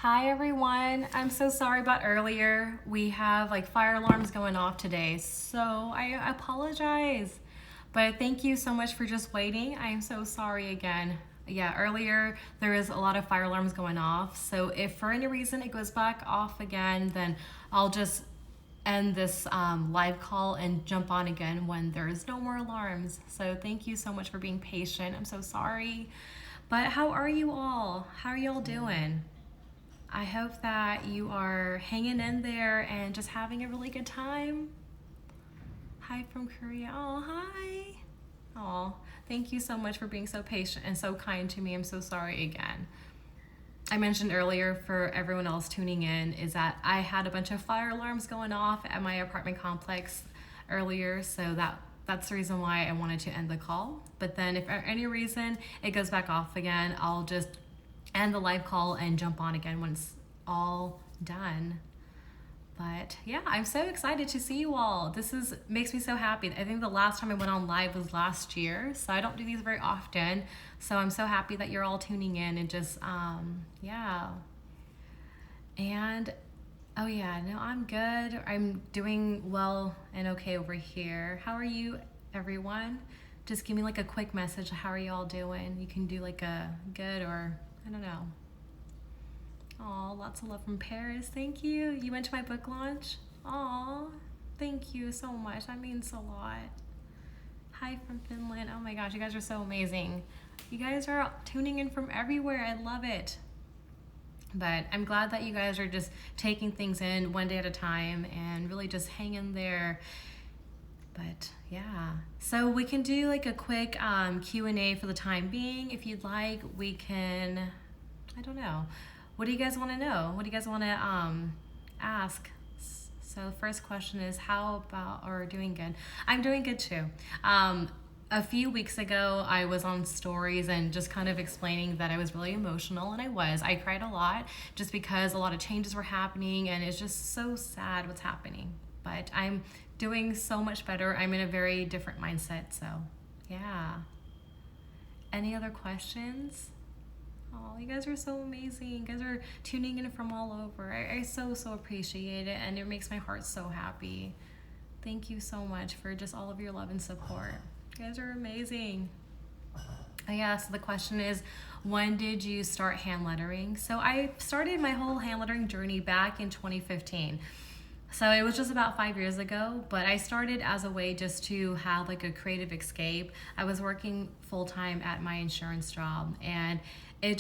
Hi everyone. I'm so sorry about earlier. We have like fire alarms going off today, so I apologize. But thank you so much for just waiting. I am so sorry again. Yeah, earlier there is a lot of fire alarms going off, so if for any reason it goes back off again, then I'll just end this live call and jump on again when there's no more alarms. So thank you so much for being patient. I'm so sorry. But how are you all? How are you all doing? I hope that you are hanging in there and just having a really good time. Hi from Korea. Oh, hi. Oh, thank you so much for being so patient and so kind to me. I'm so sorry again. I mentioned earlier for everyone else tuning in is that I had a bunch of fire alarms going off at my apartment complex earlier, so that's the reason why I wanted to end the call. But then if for any reason it goes back off again, I'll just end the live call and jump on again when it's all done. But yeah, I'm so excited to see you all. Makes me so happy. I think the last time I went on live was last year, so I don't do these very often. So I'm so happy that you're all tuning in and just yeah. And oh yeah, no, I'm good. I'm doing well and okay over here. How are you, everyone? Just give me like a quick message. How are you all doing? You can do like a good or I don't know. Oh, lots of love from Paris. Thank you. You went to my book launch? Oh, thank you so much. That means a lot. Hi from Finland. Oh my gosh, you guys are so amazing. You guys are tuning in from everywhere. I love it. But I'm glad that you guys are just taking things in one day at a time and really just hanging there. But yeah, so we can do like a quick Q&A for the time being. If you'd like, we can, I don't know. What do you guys want to know? What do you guys want to ask? So first question is or doing good? I'm doing good too. A few weeks ago, I was on stories and just kind of explaining that I was really emotional, and I cried a lot just because a lot of changes were happening, and it's just so sad what's happening. But I'm doing so much better. I'm in a very different mindset, so yeah. Any other questions? Oh, you guys are so amazing. You guys are tuning in from all over. I so appreciate it, and it makes my heart so happy. Thank you so much for just all of your love and support. You guys are amazing. Oh yeah, so the question is, when did you start hand lettering? So I started my whole hand lettering journey back in 2015. So it was just about 5 years ago, but I started as a way just to have like a creative escape. I was working full-time at my insurance job, and it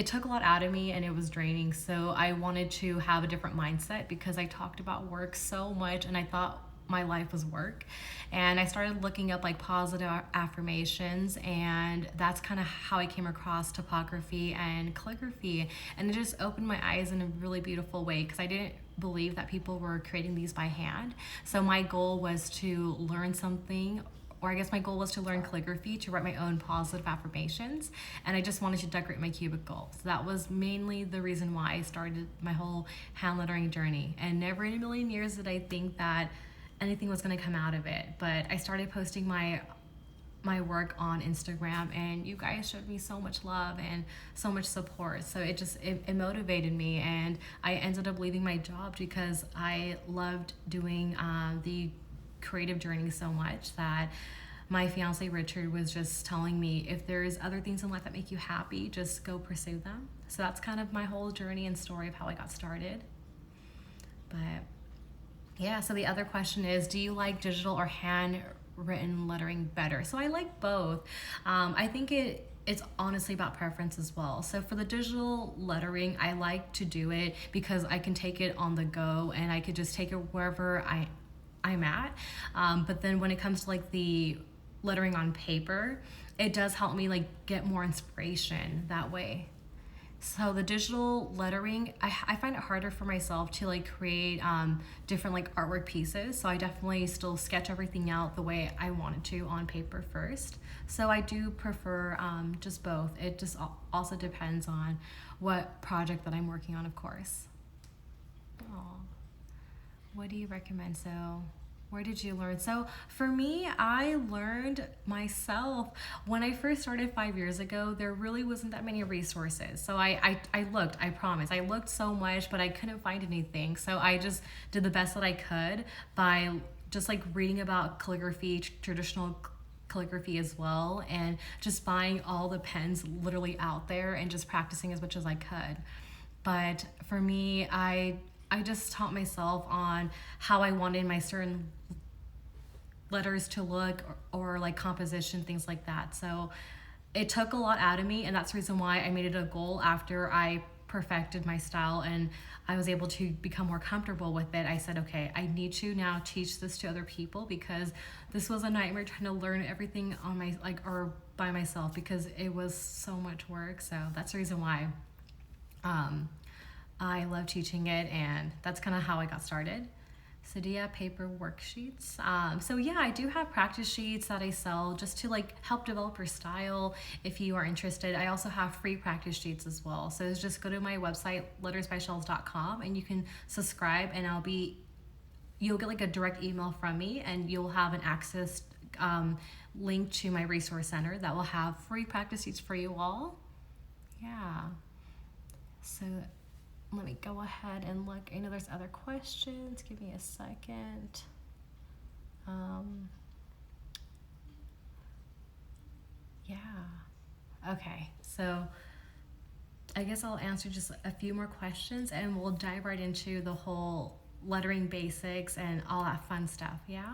took a lot out of me and it was draining. So I wanted to have a different mindset because I talked about work so much and I thought my life was work. And I started looking up like positive affirmations, and that's kind of how I came across topography and calligraphy. And it just opened my eyes in a really beautiful way because I didn't believe that people were creating these by hand. So my goal was to learn something, or I guess my goal was to learn calligraphy to write my own positive affirmations, and I just wanted to decorate my cubicle. So that was mainly the reason why I started my whole hand lettering journey. And never in a million years did I think that anything was going to come out of it. But I started posting my work on Instagram, and you guys showed me so much love and so much support. So it motivated me, and I ended up leaving my job because I loved doing the creative journey so much that my fiance Richard was just telling me, if there's other things in life that make you happy, just go pursue them. So that's kind of my whole journey and story of how I got started. But yeah, so the other question is, do you like digital or handwritten lettering better? So I like both. I think it's honestly about preference as well. So for the digital lettering, I like to do it because I can take it on the go and I could just take it wherever I'm at. But then when it comes to like the lettering on paper, it does help me like get more inspiration that way. So the digital lettering, I find it harder for myself to like create different like artwork pieces. So I definitely still sketch everything out the way I wanted to on paper first. So I do prefer just both. It just also depends on what project that I'm working on, of course. Oh, what do you recommend? So Where did you learn? So for me, I learned myself. When I first started 5 years ago, there really wasn't that many resources. So I looked, I promise. I looked so much, but I couldn't find anything. So I just did the best that I could by just like reading about calligraphy, traditional calligraphy as well, and just buying all the pens literally out there and just practicing as much as I could. But for me, I just taught myself on how I wanted my certain letters to look, or like composition, things like that. So it took a lot out of me, and that's the reason why I made it a goal after I perfected my style and I was able to become more comfortable with it. I said, okay, I need to now teach this to other people, because this was a nightmare trying to learn everything on my or by myself, because it was so much work. So that's the reason why I love teaching it, and that's kind of how I got started. So do you have paper worksheets? So yeah, I do have practice sheets that I sell just to like help develop your style if you are interested. I also have free practice sheets as well. So just go to my website, lettersbyshells.com, and you can subscribe, and you'll get like a direct email from me, and you'll have an access link to my resource center that will have free practice sheets for you all. Yeah. So let me go ahead and look. I know there's other questions. Give me a second. Yeah. Okay. So I guess I'll answer just a few more questions, and we'll dive right into the whole lettering basics and all that fun stuff. Yeah.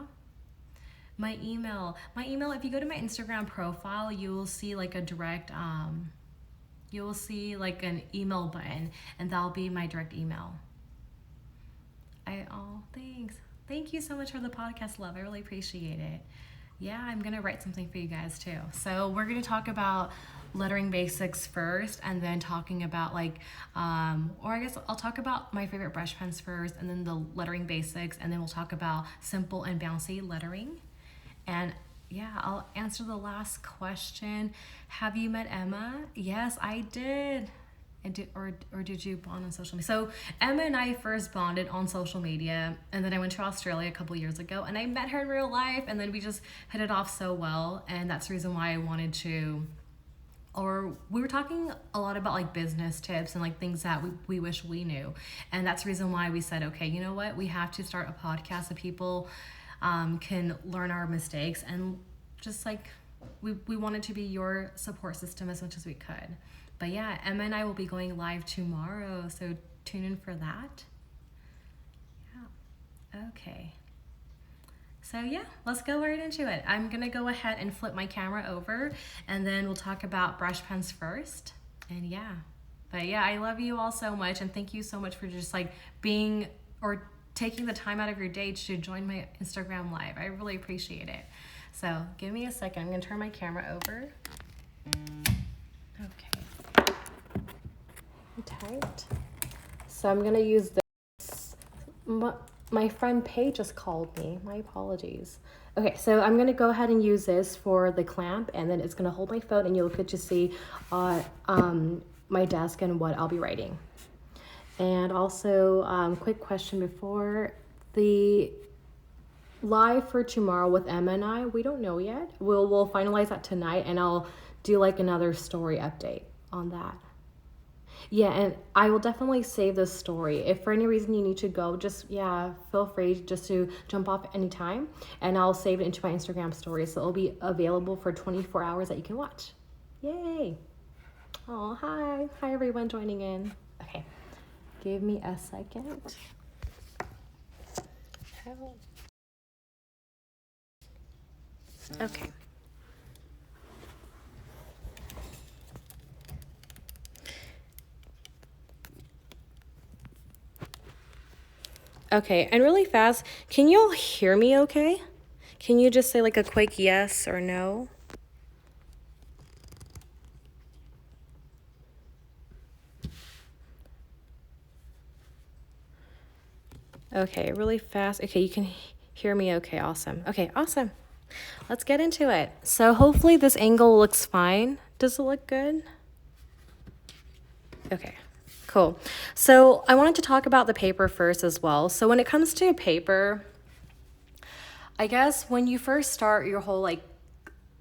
My email, if you go to my Instagram profile, you will see like a direct, you will see like an email button, and that'll be my direct email. Thanks. Thank you so much for the podcast, love. I really appreciate it. Yeah, I'm gonna write something for you guys too. So we're gonna talk about lettering basics first, and then talking about like, or I guess I'll talk about my favorite brush pens first, and then the lettering basics, and then we'll talk about simple and bouncy lettering. And yeah, I'll answer the last question. Have you met Emma? Yes, I did. Or did you bond on social media? So Emma and I first bonded on social media, and then I went to Australia a couple years ago, and I met her in real life, and then we just hit it off so well, and that's the reason why I wanted to, or we were talking a lot about like business tips and like things that we wish we knew, and that's the reason why we said, okay, you know what, we have to start a podcast so people can learn our mistakes, and just like we wanted to be your support system as much as we could. But yeah, Emma and I will be going live tomorrow, so tune in for that. Yeah. Okay. So yeah, let's go right into it. I'm gonna go ahead and flip my camera over, and then we'll talk about brush pens first. And yeah, but yeah, I love you all so much, and thank you so much for just like being, or taking the time out of your day to join my Instagram live. I really appreciate it. So give me a second. I'm gonna turn my camera over. Okay. Tight. So I'm gonna use this. My friend Paige just called me. My apologies. Okay, so I'm gonna go ahead and use this for the clamp, and then it's gonna hold my phone, and you'll get to see my desk and what I'll be writing. And also, quick question before the live for tomorrow with Emma and I. We don't know yet. We'll finalize that tonight, and I'll do like another story update on that. Yeah, and I will definitely save this story. If for any reason you need to go, just, yeah, feel free just to jump off anytime, and I'll save it into my Instagram story, so it'll be available for 24 hours that you can watch. Yay. Oh, hi. Hi, everyone joining in. Okay, give me a second. Okay. Okay, and really fast, can you all hear me okay? Can you just say like a quick yes or no? Okay, really fast. Okay, you can hear me okay, awesome. Okay, awesome. Let's get into it. So hopefully this angle looks fine. Does it look good? Okay. Cool. So I wanted to talk about the paper first as well. So when it comes to paper, I guess when you first start your whole like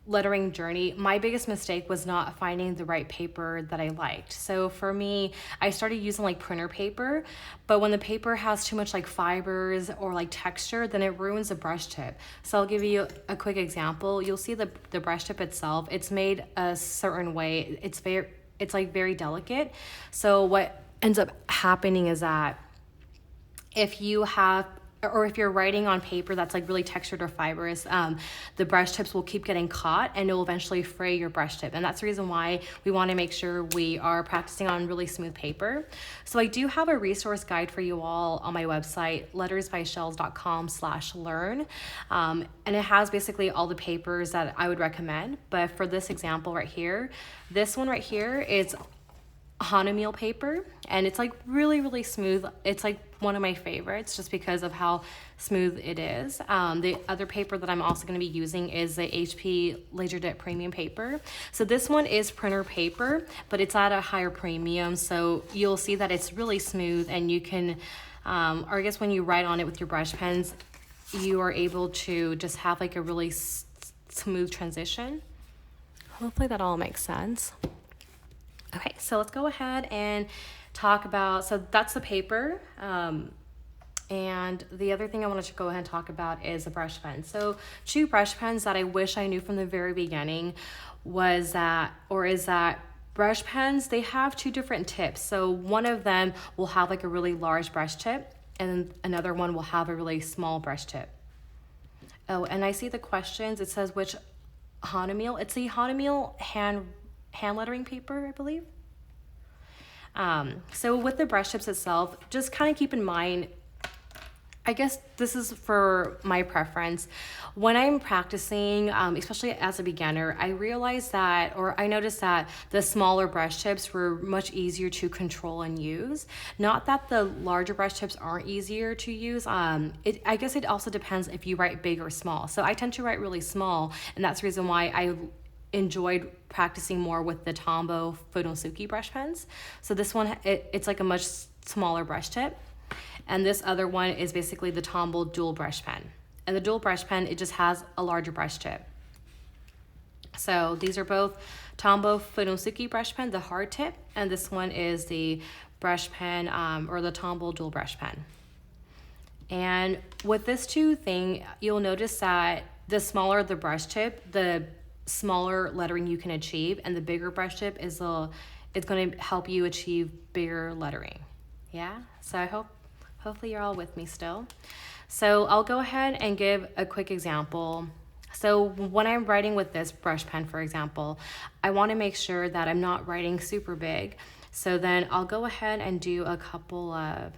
lettering journey, my biggest mistake was not finding the right paper that I liked. So for me, I started using like printer paper, but when the paper has too much like fibers or like texture, then it ruins the brush tip. So I'll give you a quick example. You'll see the brush tip itself, it's made a certain way. It's like very delicate. So what ends up happening is that if you have, or if you're writing on paper that's like really textured or fibrous, the brush tips will keep getting caught and it will eventually fray your brush tip. And that's the reason why we want to make sure we are practicing on really smooth paper. So I do have a resource guide for you all on my website, lettersbyshells.com/learn. And it has basically all the papers that I would recommend. But for this example right here, this one right here is Hanamiel paper, and it's like really smooth. It's like one of my favorites just because of how smooth it is. The other paper that I'm also going to be using is the HP Laserjet premium paper. So this one is printer paper, but it's at a higher premium, so you'll see that it's really smooth, and you can or I guess when you write on it with your brush pens, you are able to just have like a really smooth transition. Hopefully that all makes sense. Okay, so let's go ahead and talk about, so that's the paper. And the other thing I wanted to go ahead and talk about is a brush pen. So 2 brush pens that I wish I knew from the very beginning is that brush pens, they have 2 different tips. So one of them will have like a really large brush tip, and another one will have a really small brush tip. Oh, and I see the questions. It says which Hanamiel. It's the Hanamiel hand lettering paper, I believe. So with the brush tips itself, just kind of keep in mind, I guess this is for my preference. When I'm practicing, especially as a beginner, I realized that, or I noticed that the smaller brush tips were much easier to control and use. Not that the larger brush tips aren't easier to use. I guess it also depends if you write big or small. So I tend to write really small, and that's the reason why I enjoyed practicing more with the Tombow Funosuke brush pens. So this one, it's like a much smaller brush tip. And this other one is basically the Tombow dual brush pen. And the dual brush pen, it just has a larger brush tip. So these are both Tombow Funosuke brush pen, the hard tip, and this one is the brush pen, or the Tombow dual brush pen. And with this thing, you'll notice that the smaller the brush tip, the smaller lettering you can achieve, and the bigger brush tip it's going to help you achieve bigger lettering. Yeah, so hopefully you're all with me still. So I'll go ahead and give a quick example. So when I'm writing with this brush pen, for example, I want to make sure that I'm not writing super big. So then I'll go ahead and do a couple of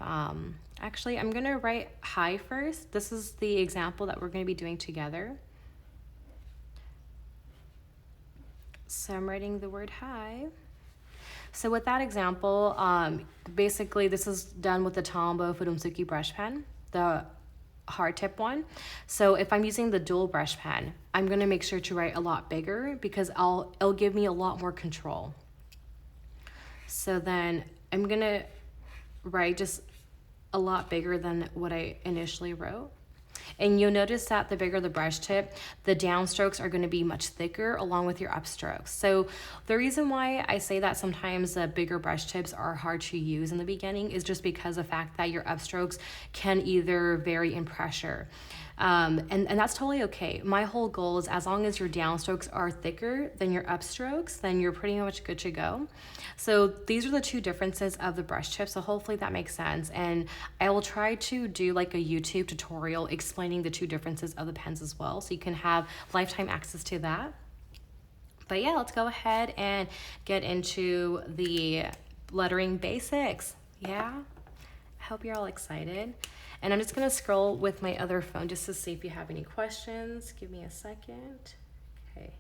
actually I'm going to write high first. This is the example that we're going to be doing together. So I'm writing the word high. So with that example, basically this is done with the Tombow Funosuke brush pen, the hard tip one. So if I'm using the dual brush pen, I'm going to make sure to write a lot bigger because it'll give me a lot more control. So then I'm going to write just a lot bigger than what I initially wrote. And you'll notice that the bigger the brush tip, the downstrokes are going to be much thicker along with your upstrokes. So the reason why I say that sometimes the bigger brush tips are hard to use in the beginning is just because of the fact that your upstrokes can either vary in pressure. And that's totally okay. My whole goal is as long as your downstrokes are thicker than your upstrokes, then you're pretty much good to go. So these are the 2 differences of the brush tip. So hopefully that makes sense. And I will try to do like a YouTube tutorial explaining the 2 differences of the pens as well. So you can have lifetime access to that. But yeah, let's go ahead and get into the lettering basics. Yeah, I hope you're all excited. And I'm just going to scroll with my other phone just to see if you have any questions. Give me a second. Okay.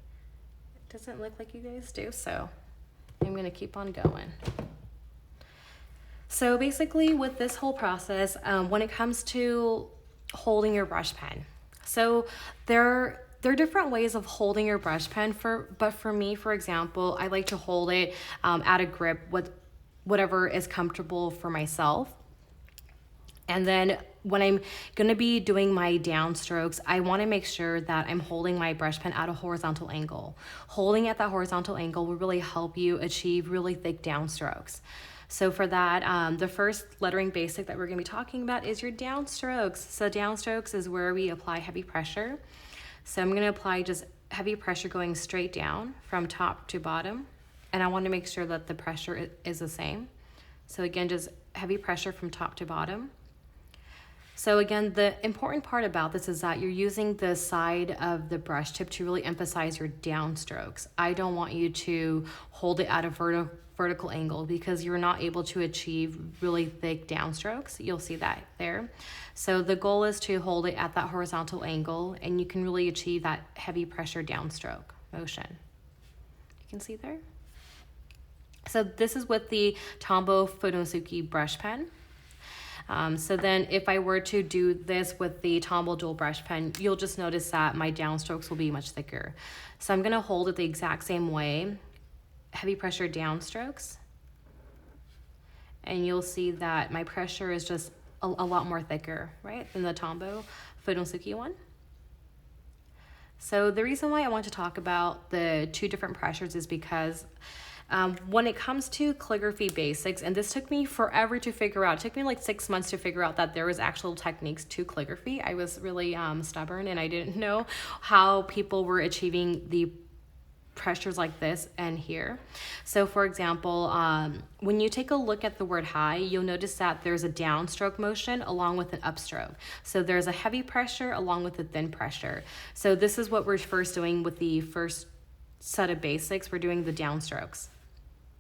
It doesn't look like you guys do, so I'm going to keep on going. So basically with this whole process, when it comes to holding your brush pen, so there are different ways of holding your brush pen, but for me, for example, I like to hold it at a grip with whatever is comfortable for myself. And then when I'm gonna be doing my downstrokes, I wanna make sure that I'm holding my brush pen at a horizontal angle. Holding at that horizontal angle will really help you achieve really thick downstrokes. So for that, the first lettering basic that we're gonna be talking about is your downstrokes. So downstrokes is where we apply heavy pressure. So I'm gonna apply just heavy pressure going straight down from top to bottom. And I wanna make sure that the pressure is the same. So again, just heavy pressure from top to bottom. So again, the important part about this is that you're using the side of the brush tip to really emphasize your downstrokes. I don't want you to hold it at a vertical angle because you're not able to achieve really thick downstrokes. You'll see that there. So the goal is to hold it at that horizontal angle, and you can really achieve that heavy pressure downstroke motion. You can see there. So this is with the Tombow Fudosuki brush pen. So then if I were to do this with the Tombow dual brush pen, you'll just notice that my downstrokes will be much thicker. So I'm gonna hold it the exact same way, heavy pressure downstrokes. And you'll see that my pressure is just a lot more thicker, right, than the Tombow Fudosuki one. So the reason why I want to talk about the two different pressures is because when it comes to calligraphy basics, and this took me forever to figure out, it took me like 6 months to figure out that there was actual techniques to calligraphy. I was really stubborn, and I didn't know how people were achieving the pressures like this and here. So for example, when you take a look at the word high, you'll notice that there's a downstroke motion along with an upstroke. So there's a heavy pressure along with a thin pressure. So this is what we're first doing with the first set of basics. We're doing the downstrokes.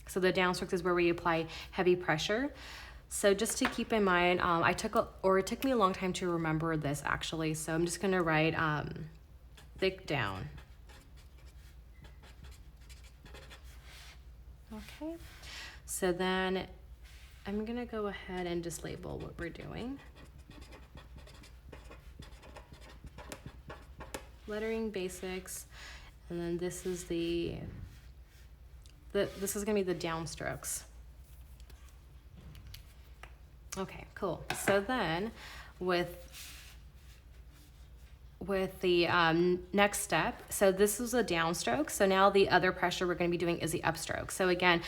So the downstrokes is where we apply heavy pressure. So just to keep in mind, it took me a long time to remember this actually. So I'm just gonna write thick down. Okay, so then I'm gonna go ahead and just label what we're doing. Lettering basics, and then this is this is gonna be the downstrokes. Okay, cool. So then with the next step, so this is a downstroke. So now the other pressure we're gonna be doing is the upstroke. So again,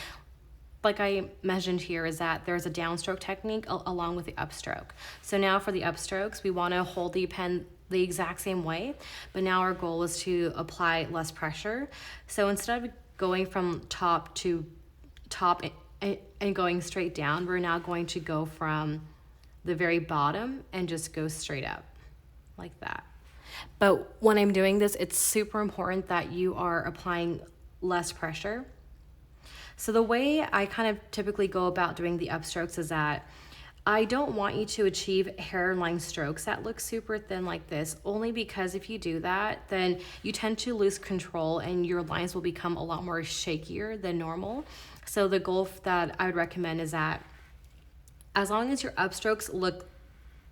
like I mentioned here, is that there's a downstroke technique along with the upstroke. So now for the upstrokes, we wanna hold the pen the exact same way, but now our goal is to apply less pressure. So instead of going from top to top and going straight down, we're now going to go from the very bottom and just go straight up like that. But when I'm doing this, it's super important that you are applying less pressure. So the way I kind of typically go about doing the upstrokes is that I don't want you to achieve hairline strokes that look super thin like this, only because if you do that, then you tend to lose control and your lines will become a lot more shakier than normal. So the goal that I would recommend is that as long as your upstrokes look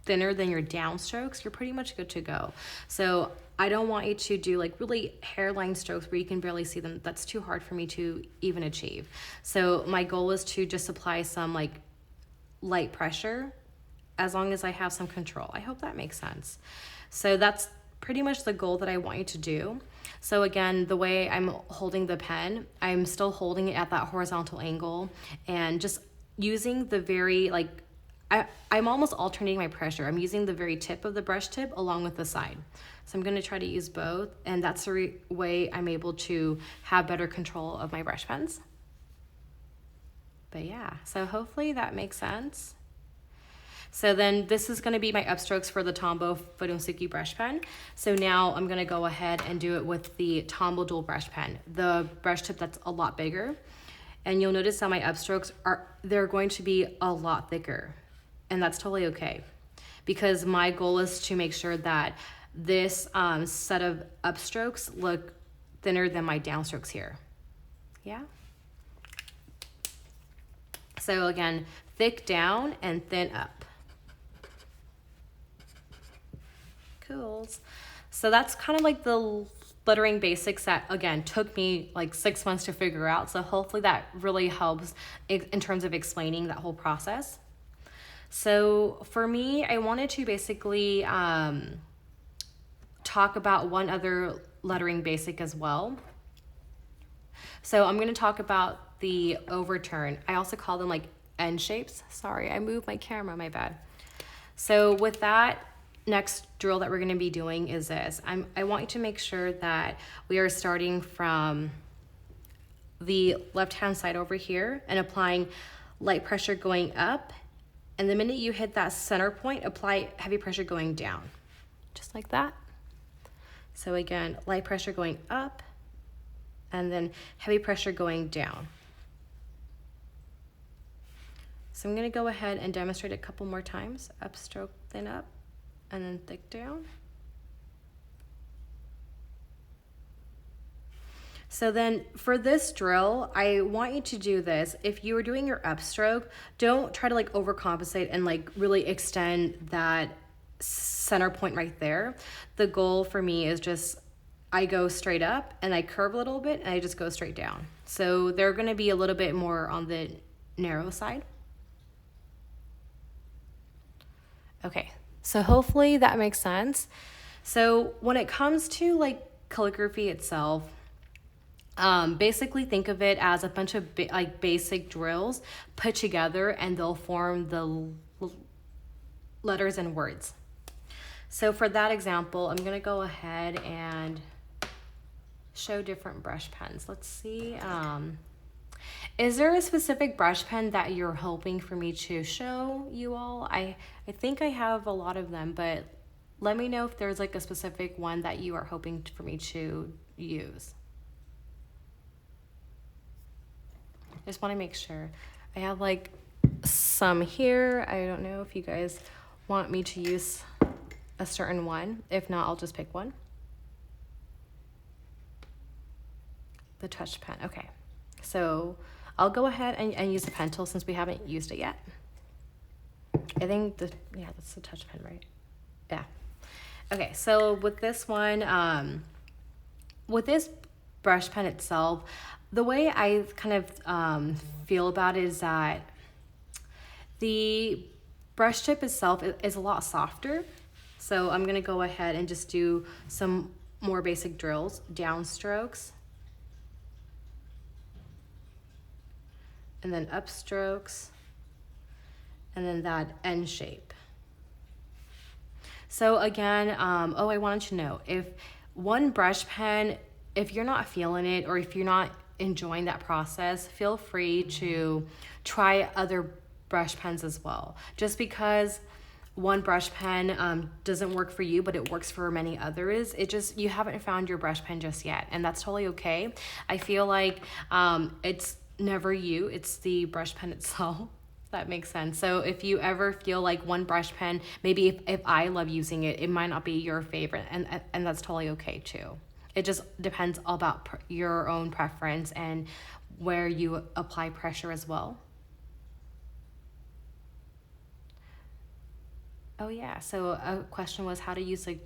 thinner than your downstrokes, you're pretty much good to go. So I don't want you to do like really hairline strokes where you can barely see them. That's too hard for me to even achieve. So my goal is to just apply some like light pressure as long as I have some control. I hope that makes sense. So that's pretty much the goal that I want you to do. So again, the way I'm holding the pen, I'm still holding it at that horizontal angle and just using the very like, I'm almost alternating my pressure. I'm using the very tip of the brush tip along with the side. So I'm gonna try to use both, and that's the way I'm able to have better control of my brush pens. But yeah, so hopefully that makes sense. So then this is gonna be my upstrokes for the Tombow Fudosuki brush pen. So now I'm gonna go ahead and do it with the Tombow dual brush pen, the brush tip that's a lot bigger. And you'll notice that my upstrokes they're going to be a lot thicker, and that's totally okay. Because my goal is to make sure that this set of upstrokes look thinner than my downstrokes here. Yeah? So again, thick down and thin up. Cool. So that's kind of like the lettering basics that, again, took me like 6 months to figure out. So hopefully that really helps in terms of explaining that whole process. So for me, I wanted to basically talk about one other lettering basic as well. So I'm going to talk about the overturn. I also call them like N shapes. Sorry, I moved my camera, my bad. So with that, next drill that we're going to be doing is this. I want you to make sure that we are starting from the left-hand side over here and applying light pressure going up. And the minute you hit that center point, apply heavy pressure going down, just like that. So again, light pressure going up and then heavy pressure going down. So I'm gonna go ahead and demonstrate a couple more times. Upstroke, thin up, and then thick down. So then for this drill, I want you to do this. If you are doing your upstroke, don't try to like overcompensate and like really extend that center point right there. The goal for me is just, I go straight up and I curve a little bit and I just go straight down. So they're gonna be a little bit more on the narrow side. Okay, so hopefully that makes sense. So when it comes to like calligraphy itself, basically think of it as a bunch of basic drills put together and they'll form the letters and words. So for that example, I'm gonna go ahead and show different brush pens. Let's see, is there a specific brush pen that you're hoping for me to show you all? I think I have a lot of them, but let me know if there's like a specific one that you are hoping for me to use. I just want to make sure. I have like some here. I don't know if you guys want me to use a certain one. If not, I'll just pick one. The touch pen. Okay. So I'll go ahead and use a pen tool since we haven't used it yet. I think yeah, that's the touch pen, right? Yeah. Okay, so with this one, with this brush pen itself, the way I kind of feel about it is that the brush tip itself is a lot softer. So I'm gonna go ahead and just do some more basic drills, downstrokes, and then upstrokes, and then that N shape. So again, oh, I wanted to know, if one brush pen, if you're not feeling it or if you're not enjoying that process, feel free to try other brush pens as well. Just because one brush pen doesn't work for you, but it works for many others, you haven't found your brush pen just yet, and that's totally okay. I feel like it's never you, it's the brush pen itself. That makes sense. So if you ever feel like one brush pen, maybe if I love using it, it might not be your favorite, and that's totally okay too. It just depends all about your own preference and where you apply pressure as well. Oh yeah, so a question was how to use a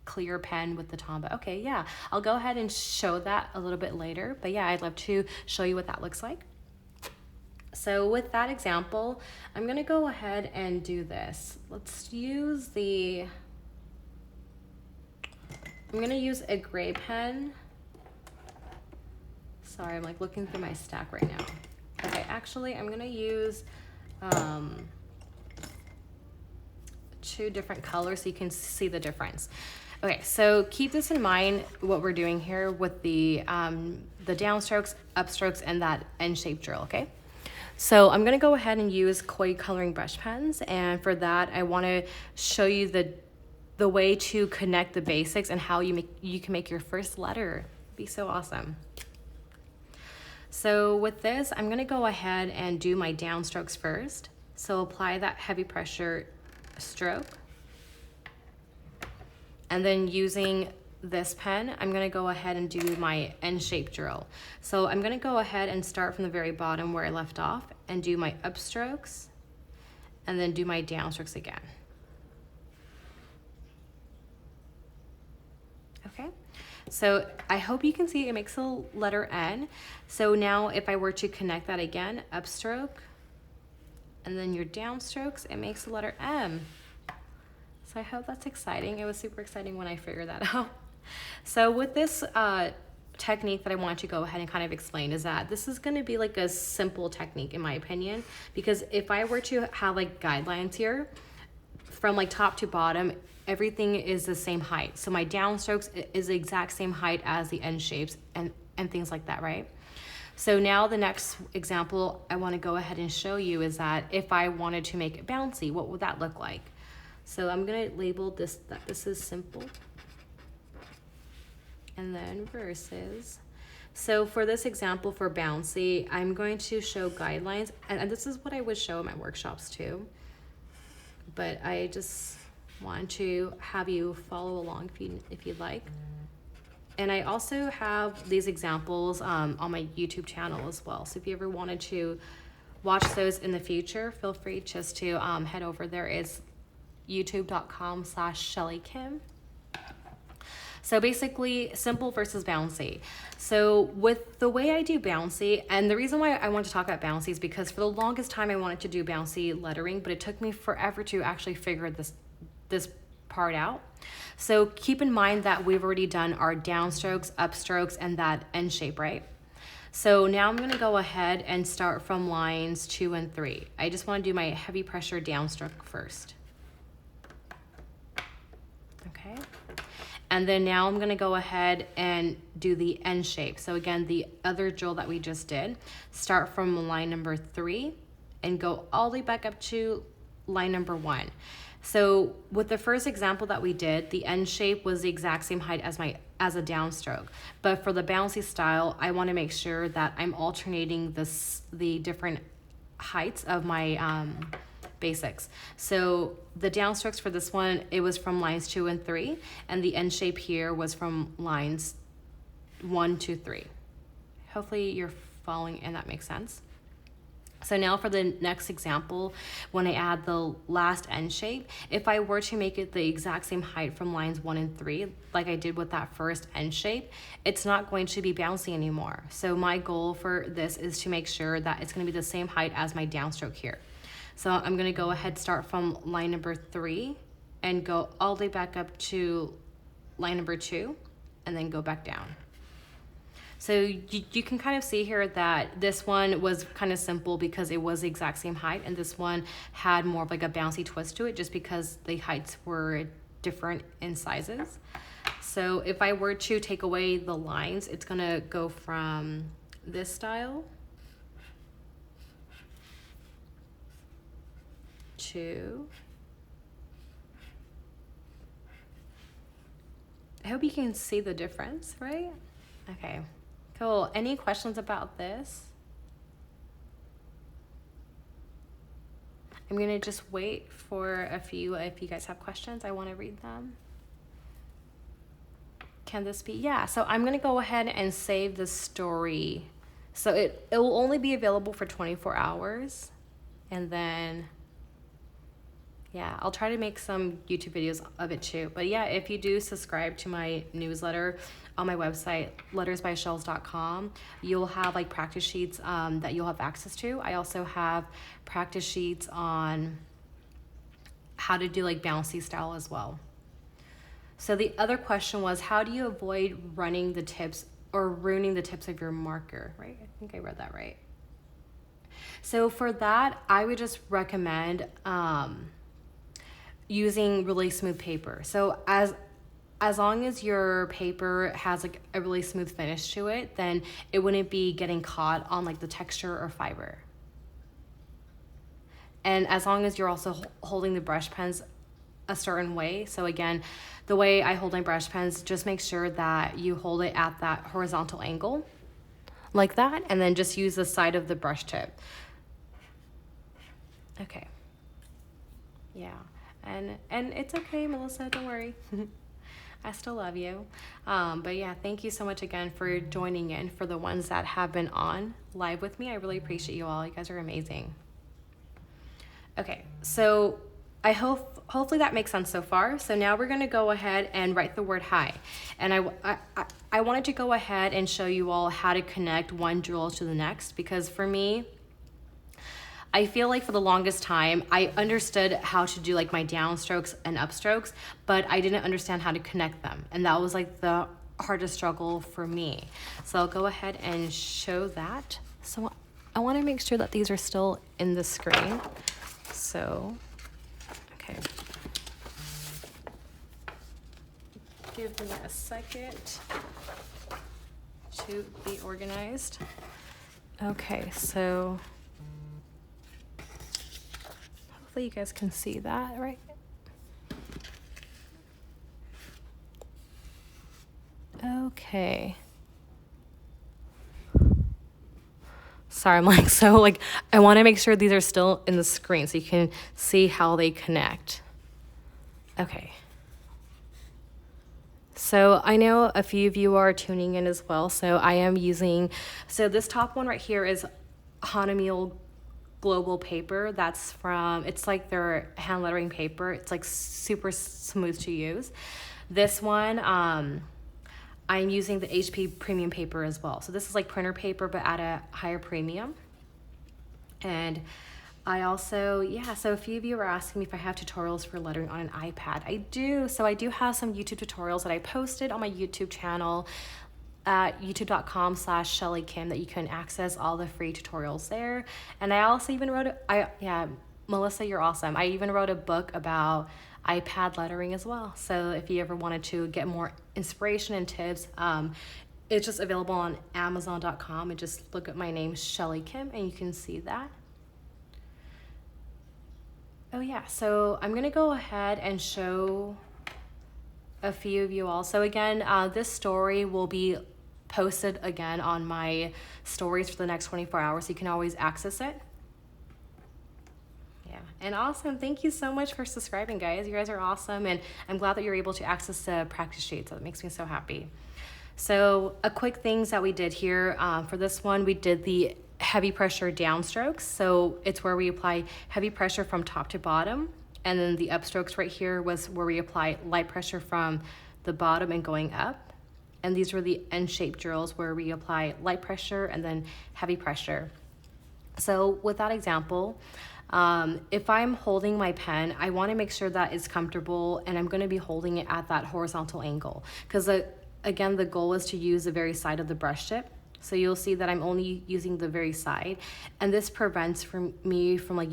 clear pen with the Tombow. Okay, yeah, I'll go ahead and show that a little bit later, but yeah, I'd love to show you what that looks like. So with that example, I'm gonna go ahead and do this. Let's use I'm gonna use a gray pen. Sorry, I'm like looking through my stack right now. Okay, actually I'm gonna use two different colors so you can see the difference. Okay, so keep this in mind, what we're doing here with the downstrokes, upstrokes, and that N-shaped drill, okay? So I'm gonna go ahead and use koi coloring brush pens, and for that I wanna show you the way to connect the basics and how you can make your first letter. It'd be so awesome. So with this, I'm gonna go ahead and do my downstrokes first. So apply that heavy pressure stroke. And then using this pen, I'm gonna go ahead and do my N-shaped drill. So I'm gonna go ahead and start from the very bottom where I left off and do my upstrokes and then do my downstrokes again. Okay, so I hope you can see it makes a letter N. So now if I were to connect that again, upstroke And then your downstrokes, it makes the letter M. So I hope that's exciting. It was super exciting when I figured that out. So with this technique that I want to go ahead and kind of explain is that this is going to be like a simple technique in my opinion, because if I were to have like guidelines here from like top to bottom, everything is the same height. So my downstrokes is the exact same height as the end shapes and things like that, right? So now the next example I want to go ahead and show you is that if I wanted to make it bouncy, what would that look like? So I'm going to label this that this is simple. And then versus. So for this example for bouncy, I'm going to show guidelines, and this is what I would show in my workshops too. But I just want to have you follow along if you'd like. And I also have these examples on my YouTube channel as well. So if you ever wanted to watch those in the future, feel free just to head over there. It's youtube.com/ShellyKim. So basically, simple versus bouncy. So with the way I do bouncy, and the reason why I want to talk about bouncy is because for the longest time I wanted to do bouncy lettering, but it took me forever to actually figure this part out. So keep in mind that we've already done our downstrokes, upstrokes, and that end shape, right? So now I'm gonna go ahead and start from lines 2 and 3. I just wanna do my heavy pressure downstroke first. Okay. And then now I'm gonna go ahead and do the end shape. So again, the other drill that we just did, start from line number 3 and go all the way back up to line number 1. So with the first example that we did, the end shape was the exact same height as a downstroke. But for the bouncy style, I wanna make sure that I'm alternating the different heights of my basics. So the downstrokes for this one, it was from lines 2 and 3, and the end shape here was from lines 1 to 3. Hopefully you're following and that makes sense. So now for the next example, when I add the last end shape, if I were to make it the exact same height from lines 1 and 3, like I did with that first end shape, it's not going to be bouncy anymore. So my goal for this is to make sure that it's gonna be the same height as my downstroke here. So I'm gonna go ahead, start from line number 3 and go all the way back up to line number 2 and then go back down. So you can kind of see here that this one was kind of simple because it was the exact same height, and this one had more of like a bouncy twist to it just because the heights were different in sizes. So if I were to take away the lines, it's gonna go from this style to, I hope you can see the difference, right? Okay, cool. Any questions about this? I'm gonna just wait for a few. If you guys have questions, I wanna read them. Can this be? Yeah, so I'm gonna go ahead and save the story. So it will only be available for 24 hours. And then, yeah, I'll try to make some YouTube videos of it too. But yeah, if you do subscribe to my newsletter on my website, lettersbyshells.com, you'll have like practice sheets that you'll have access to. I also have practice sheets on how to do like bouncy style as well. So the other question was, how do you avoid running the tips or ruining the tips of your marker, right? I think I read that right. So for that, I would just recommend using really smooth paper. So as long as your paper has like a really smooth finish to it, then it wouldn't be getting caught on like the texture or fiber. And as long as you're also holding the brush pens a certain way. So again, the way I hold my brush pens, just make sure that you hold it at that horizontal angle like that, and then just use the side of the brush tip. Okay. Yeah. And it's okay, Melissa, don't worry. I still love you. But yeah, thank you so much again for joining in. For the ones that have been on live with me, I really appreciate you all. You guys are amazing. Okay, so hopefully that makes sense so far. So now we're gonna go ahead and write the word hi. And I wanted to go ahead and show you all how to connect one drill to the next, because for me, I feel like for the longest time, I understood how to do like my downstrokes and upstrokes, but I didn't understand how to connect them. And that was like the hardest struggle for me. So I'll go ahead and show that. So I want to make sure that these are still in the screen. So, okay. Give me a second to be organized. Okay, so hopefully you guys can see that, right? Okay. Sorry, I'm like, so like, I want to make sure these are still in the screen so you can see how they connect. Okay. So I know a few of you are tuning in as well. So I am using, so this top one right here is Hanamiel Global paper. That's from, it's like their hand lettering paper. It's like super smooth to use. This one, I'm using the HP premium paper as well. So this is like printer paper, but at a higher premium. And I also, yeah, so a few of you are asking me if I have tutorials for lettering on an iPad. I do. So I do have some YouTube tutorials that I posted on my YouTube channel at youtube.com/ShellyKim that you can access all the free tutorials there. And I also even wrote, yeah, Melissa, you're awesome. I even wrote a book about iPad lettering as well. So if you ever wanted to get more inspiration and tips, it's just available on Amazon.com, and just look at my name, Shelly Kim, and you can see that. Oh yeah, so I'm gonna go ahead and show a few of you all. So again, this story will be posted again on my stories for the next 24 hours, so you can always access it. Yeah, and awesome, thank you so much for subscribing, guys. You guys are awesome, and I'm glad that you're able to access the practice sheets. That makes me so happy. So a quick things that we did here, for this one, we did the heavy pressure downstrokes. So it's where we apply heavy pressure from top to bottom. And then the upstrokes right here was where we apply light pressure from the bottom and going up. And these were the N-shaped drills where we apply light pressure and then heavy pressure. So with that example, if I'm holding my pen, I want to make sure that it's comfortable, and I'm going to be holding it at that horizontal angle, because again, the goal is to use the very side of the brush tip. So you'll see that I'm only using the very side, and this prevents me from like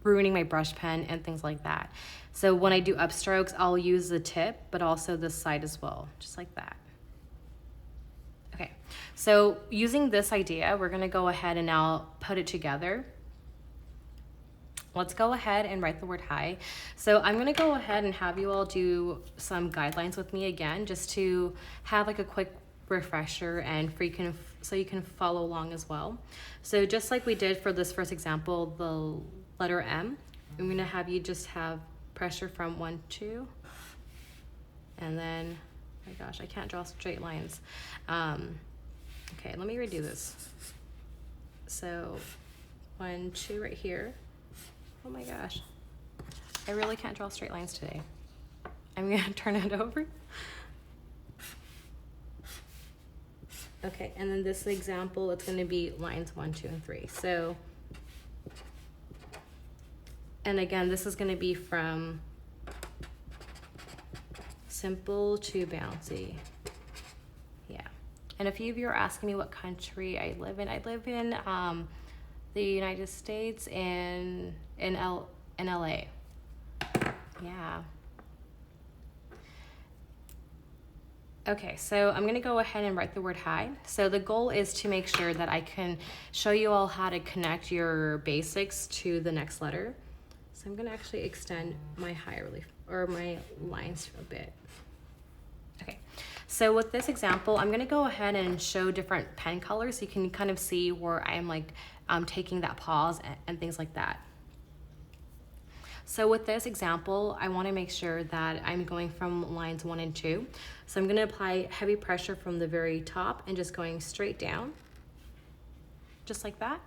ruining my brush pen and things like that. So when I do upstrokes, I'll use the tip, but also this side as well, just like that. Okay, so using this idea, we're gonna go ahead and now put it together. Let's go ahead and write the word hi. So I'm gonna go ahead and have you all do some guidelines with me again, just to have like a quick refresher and so you can follow along as well. So just like we did for this first example, the letter M, I'm gonna have you just have pressure from 1, 2, and then, oh my gosh, I can't draw straight lines. Okay, let me redo this. So 1, 2 right here. Oh my gosh, I really can't draw straight lines today. I'm gonna turn it over. Okay, and then this example, it's gonna be lines 1, 2, and 3. So, and again, this is gonna be from simple to bouncy. Yeah, and a few of you are asking me what country I live in. I live in the United States and in LA. Yeah. Okay, so I'm gonna go ahead and write the word hi. So the goal is to make sure that I can show you all how to connect your basics to the next letter. So I'm gonna actually extend my hi relief, or my lines a bit. Okay, so with this example, I'm gonna go ahead and show different pen colors so you can kind of see where I'm like taking that pause and things like that. So with this example, I want to make sure that I'm going from lines 1 and 2. So I'm going to apply heavy pressure from the very top and just going straight down, just like that.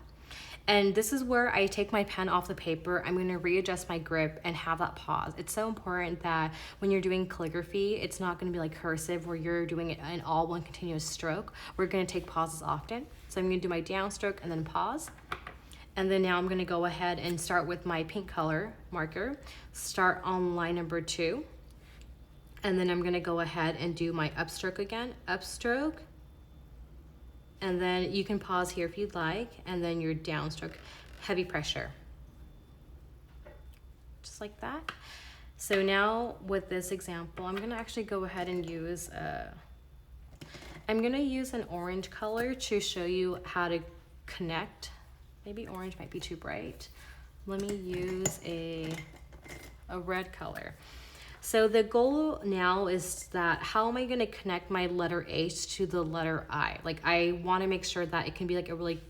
And this is where I take my pen off the paper. I'm going to readjust my grip and have that pause. It's so important that when you're doing calligraphy, it's not going to be like cursive where you're doing it in all one continuous stroke. We're going to take pauses often. So I'm going to do my downstroke and then pause. And then now I'm gonna go ahead and start with my pink color marker, start on line number 2. And then I'm gonna go ahead and do my upstroke again, upstroke. And then you can pause here if you'd like, and then your downstroke, heavy pressure. Just like that. So now with this example, I'm gonna actually go ahead and use, I'm gonna use an orange color to show you how to connect. Maybe orange might be too bright. Let me use a red color. So the goal now is that how am I going to connect my letter H to the letter I? Like I want to make sure that it can be like a really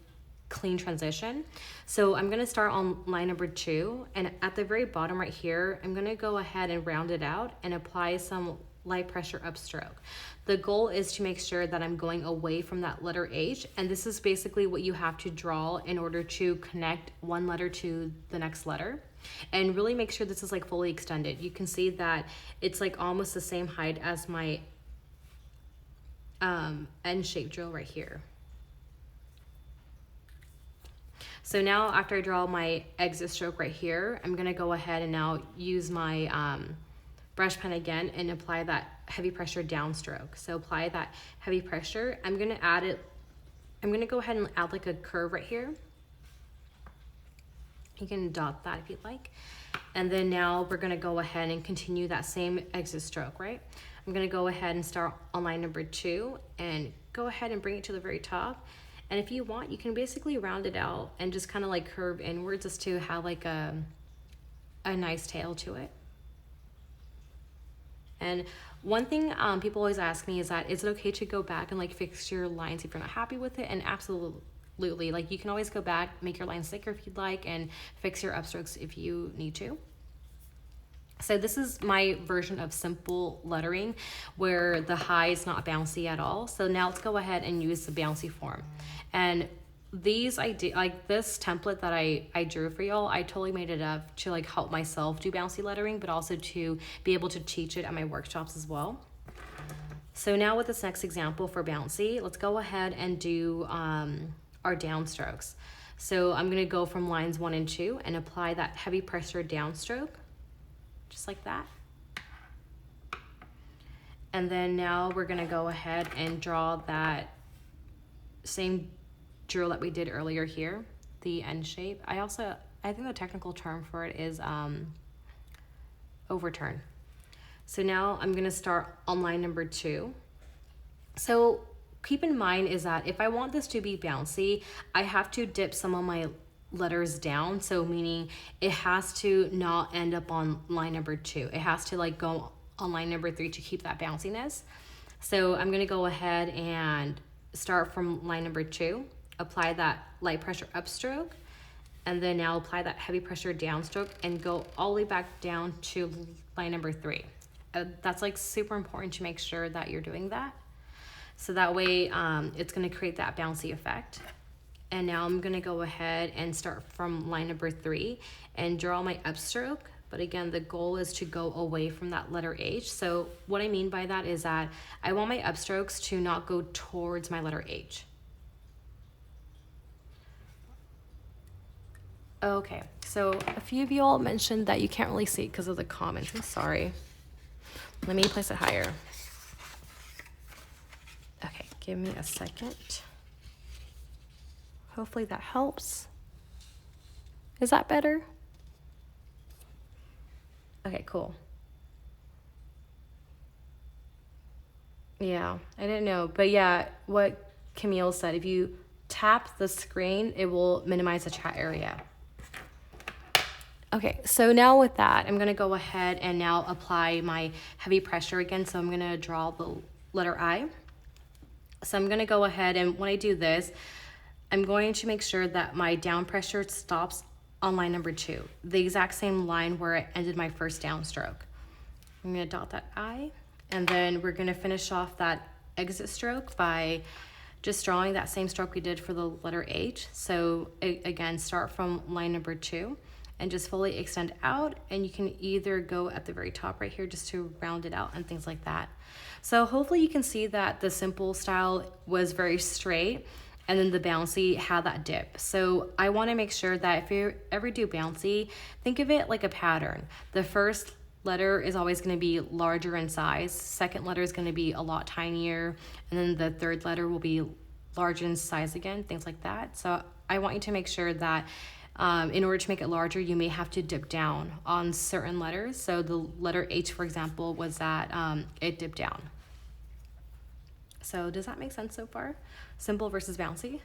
clean transition. So I'm going to start on line number 2, and at the very bottom right here, I'm going to go ahead and round it out and apply some light pressure upstroke. The goal is to make sure that I'm going away from that letter H, and this is basically what you have to draw in order to connect one letter to the next letter. And really make sure this is like fully extended. You can see that it's like almost the same height as my N shape drill right here. So now after I draw my exit stroke right here, I'm gonna go ahead and now use my brush pen again and apply that heavy pressure downstroke. So apply that heavy pressure. I'm gonna go ahead and add like a curve right here. You can dot that if you'd like. And then now we're gonna go ahead and continue that same exit stroke, right? I'm gonna go ahead and start on line number 2 and go ahead and bring it to the very top. And if you want, you can basically round it out and just kind of like curve inwards as to have like a nice tail to it. And one thing people always ask me is that, is it okay to go back and like fix your lines if you're not happy with it? And absolutely. Like you can always go back, make your lines thicker if you'd like, and fix your upstrokes if you need to. So this is my version of simple lettering where the high is not bouncy at all. So now let's go ahead and use the bouncy form. And these like this template that I drew for y'all, I totally made it up to like help myself do bouncy lettering, but also to be able to teach it at my workshops as well. So now with this next example for bouncy, let's go ahead and do our downstrokes. So I'm going to go from lines 1 and 2 and apply that heavy pressure downstroke, just like that. And then now we're going to go ahead and draw that same drill that we did earlier here, the N shape. I think the technical term for it is overturn. So now I'm going to start on line number 2. So keep in mind is that if I want this to be bouncy, I have to dip some of my letters down. So meaning it has to not end up on line number 2. It has to like go on line number 3 to keep that bounciness. So I'm going to go ahead and start from line number 2, apply that light pressure upstroke, and then now apply that heavy pressure downstroke and go all the way back down to line number 3. That's like super important to make sure that you're doing that. So that way it's going to create that bouncy effect. And now I'm going to go ahead and start from line number 3 and draw my upstroke. But again, the goal is to go away from that letter H. So what I mean by that is that I want my upstrokes to not go towards my letter H. Okay, so a few of you all mentioned that you can't really see it because of the comments. I'm sorry. Let me place it higher. Okay, give me a second. Hopefully that helps. Is that better? Okay, cool. Yeah, I didn't know. But yeah, what Camille said, if you tap the screen, it will minimize the chat area. Okay, so now with that, I'm gonna go ahead and now apply my heavy pressure again. So I'm gonna draw the letter I. So I'm gonna go ahead and when I do this, I'm going to make sure that my down pressure stops on line number 2, the exact same line where I ended my first downstroke. I'm gonna dot that I, and then we're gonna finish off that exit stroke by just drawing that same stroke we did for the letter H. So again, start from line number 2 and just fully extend out, and you can either go at the very top right here just to round it out and things like that. So hopefully you can see that the simple style was very straight, and then the Bouncy had that dip. So I want to make sure that if you ever do Bouncy, think of it like a pattern. The first letter is always going to be larger in size. Second letter is going to be a lot tinier. And then the third letter will be larger in size again, things like that. So I want you to make sure that in order to make it larger, you may have to dip down on certain letters. So the letter H, for example, was that it dipped down. So does that make sense so far? Simple versus Bouncy.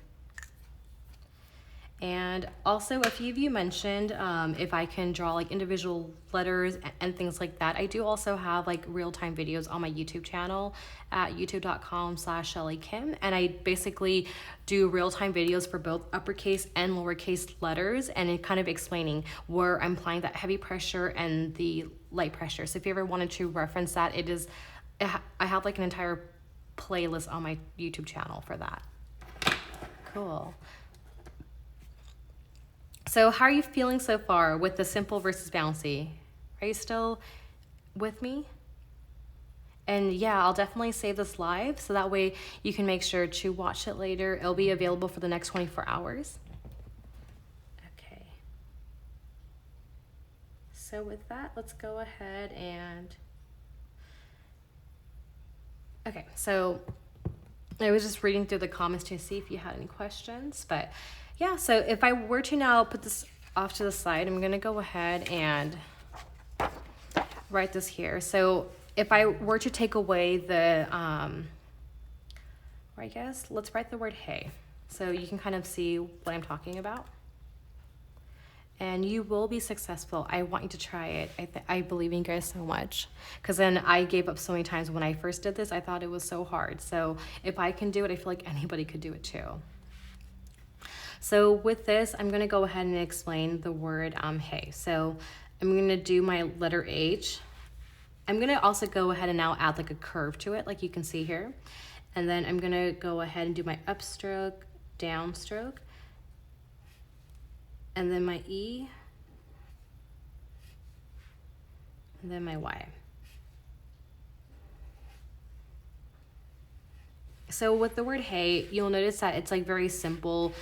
And also, a few of you mentioned if I can draw like individual letters and things like that. I do also have like real-time videos on my YouTube channel at youtube.com/ShellyKim. And I basically do real-time videos for both uppercase and lowercase letters, and it kind of explaining where I'm applying that heavy pressure and the light pressure. So if you ever wanted to reference that, I have like an entire playlist on my YouTube channel for that. Cool. So how are you feeling so far with the simple versus Bouncy? Are you still with me? And yeah, I'll definitely save this live so that way you can make sure to watch it later. It'll be available for the next 24 hours. Okay. So with that, let's go ahead and... Okay, so I was just reading through the comments to see if you had any questions, but yeah, so if I were to now put this off to the side, I'm gonna go ahead and write this here. So if I were to take away the, or I guess, let's write the word hey. So you can kind of see what I'm talking about. And you will be successful. I want you to try it. I believe in you guys so much. Because then I gave up so many times when I first did this. I thought it was so hard. So if I can do it, I feel like anybody could do it too. So with this, I'm going to go ahead and explain the word hey. So I'm going to do my letter H. I'm going to also go ahead and now add like a curve to it, like you can see here. And then I'm going to go ahead and do my upstroke, downstroke, and then my E, and then my Y. So with the word hey, you'll notice that it's like very simple.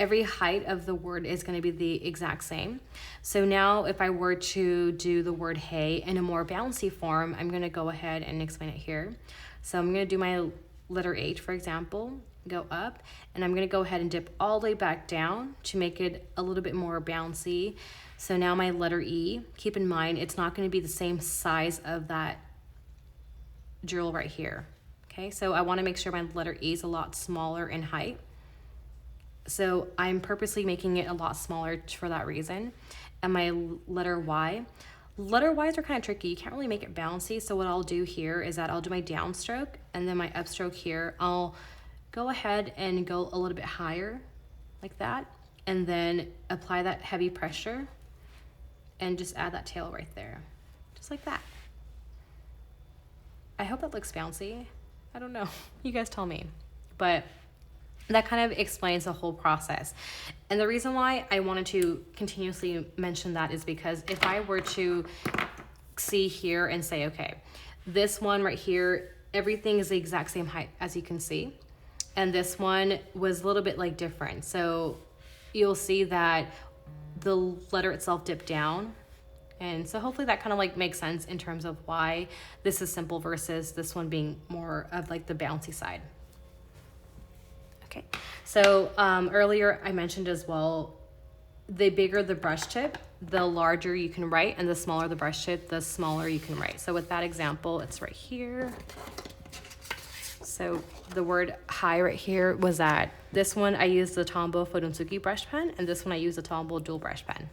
Every height of the word is going to be the exact same. So now if I were to do the word hey in a more bouncy form, I'm going to go ahead and explain it here. So I'm going to do my letter H, for example, go up, and I'm going to go ahead and dip all the way back down to make it a little bit more bouncy. So now my letter E, keep in mind, it's not going to be the same size of that drill right here. Okay, so I want to make sure my letter E is a lot smaller in height. So I'm purposely making it a lot smaller for that reason. And my letter Y. Letter Ys are kind of tricky. You can't really make it bouncy. So what I'll do here is that I'll do my downstroke, and then my upstroke here. I'll go ahead and go a little bit higher like that, and then apply that heavy pressure and just add that tail right there, just like that. I hope that looks bouncy. I don't know. You guys tell me. But that kind of explains the whole process. And the reason why I wanted to continuously mention that is because if I were to see here and say, okay, this one right here, everything is the exact same height as you can see. And this one was a little bit like different. So you'll see that the letter itself dipped down. And so hopefully that kind of like makes sense in terms of why this is simple versus this one being more of like the bouncy side. Okay, so earlier I mentioned as well, the bigger the brush tip, the larger you can write, and the smaller the brush tip, the smaller you can write. So with that example, it's right here. So the word hi right here was that this one I used the Tombow Fudonsuki brush pen, and this one I used the Tombow dual brush pen.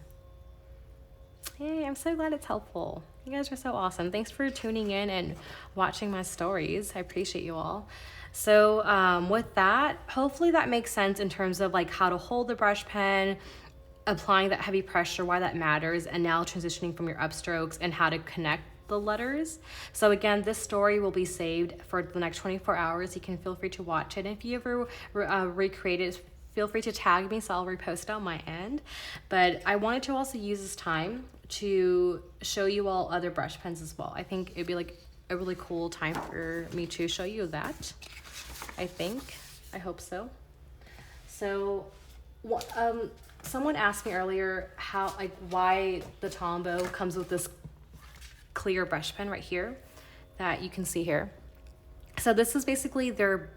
Hey, I'm so glad it's helpful. You guys are so awesome. Thanks for tuning in and watching my stories. I appreciate you all. So with that, hopefully that makes sense in terms of like how to hold the brush pen, applying that heavy pressure, why that matters, and now transitioning from your upstrokes and how to connect the letters. So again, this story will be saved for the next 24 hours. You can feel free to watch it. And if you ever recreate it, feel free to tag me so I'll repost it on my end. But I wanted to also use this time to show you all other brush pens as well. I think it'd be like a really cool time for me to show you that. I think I hope so. So, someone asked me earlier why the Tombow comes with this clear brush pen right here that you can see here. So this is basically their